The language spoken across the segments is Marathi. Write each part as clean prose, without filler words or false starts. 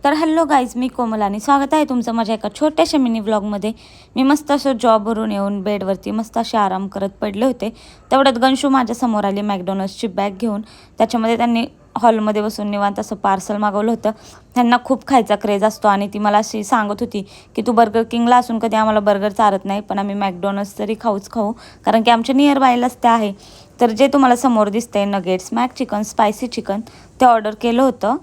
तर हॅलो गाईज, मी कोमल आणि स्वागत आहे तुमचं माझ्या एका छोट्याशा मिनी व्लॉगमध्ये। मी मस्त असं जॉबवरून येऊन बेडवरती मस्त असे आराम करत पडले होते। तेवढ्यात गंशू माझ्या समोर आली मॅकडॉनल्ड्सची बॅग घेऊन। त्याच्यामध्ये त्यांनी हॉलमध्ये बसून निवांत असं पार्सल मागवलं होतं। त्यांना खूप खायचा क्रेज असतो आणि ती मला अशी सांगत होती की तू बर्गर किंगला असून कधी आम्हाला बर्गर चारत नाही, पण आम्ही मॅकडॉनल्ड्स तरी खाऊच खाऊ, कारण की आमच्या नियर बायलाच ते आहे। तर जे तुम्हाला समोर दिसतंय nuggets Mac chicken spicy chicken ते ऑर्डर केलं होतं।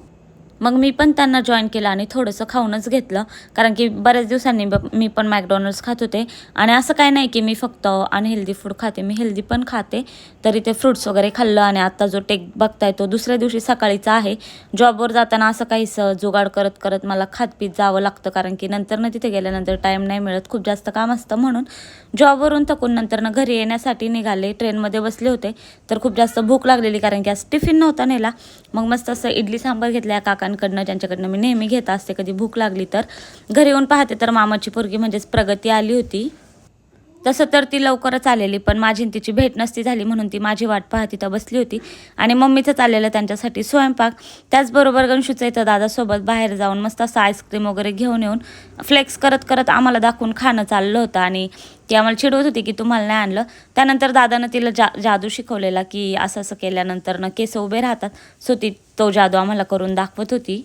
मग मी पण त्यांना जॉईन केलं आणि थोडंसं खाऊनच घेतलं, कारण की बऱ्याच दिवसांनी मी पण मॅकडॉनल्ड्स खात होते। आणि असं काय नाही की मी फक्त अनहेल्दी फूड खाते, मी हेल्दी पण खाते। तरी ते फ्रूट्स वगैरे खाल्लं आणि आता जो टेक बघताय तो दुसऱ्या दिवशी सकाळीचा आहे। जॉबवर जाताना असं काहीच जुगाड करत करत मला खात पीत जावं लागतं, कारण की नंतर तिथे गेल्यानंतर टाईम नाही मिळत, खूप जास्त काम असतं। म्हणून जॉबवरून थकून नंतर घरी येण्यासाठी निघाले, ट्रेनमध्ये बसले होते तर खूप जास्त भूक लागलेली, कारण की आज टिफिन नव्हता नेला। मग मस्त असं इडली सांबार घेतल्या काकांकडनं, ज्यांच्याकडनं मी नेहमी घेत असते कधी भूक लागली तर। घरी येऊन पाहते तर मामाची पोरगी म्हणजेच प्रगती आली होती। तसं तर ती लवकरच आलेली, पण माझी तिची भेट नसती झाली म्हणून ती माझी वाट पाहत तिथं बसली होती। आणि मम्मीचं चाललेलं त्यांच्यासाठी स्वयंपाक। त्याचबरोबर गंशूचं इथं दादासोबत बाहेर जाऊन मस्त असं आईस्क्रीम वगैरे घेऊन येऊन फ्लेक्स करत करत आम्हाला दाखवून खाणं चाललं होतं। आणि ती आम्हाला चिडवत होती की तुम्हाला नाही आणलं। त्यानंतर दादानं तिला जादू शिकवलेला की असं असं केल्यानंतर केस उभे राहतात, सो ती तो जादू आम्हाला करून दाखवत होती।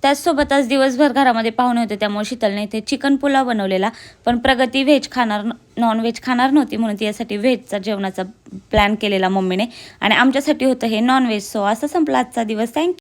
त्याचसोबत दिवसभर घरामध्ये पाहुणे होते, त्यामुळे शीतलने इथे चिकन पुलाव बनवलेला। पण प्रगती व्हेज खाणार नॉनव्हेज खाणार नव्हती, म्हणून तिच्यासाठी व्हेजचा जेवणाचा प्लॅन केलेला मम्मीने, आणि आमच्यासाठी होतं हे नॉनव्हेज। सो असं संपला आजचा दिवस। थँक्यू।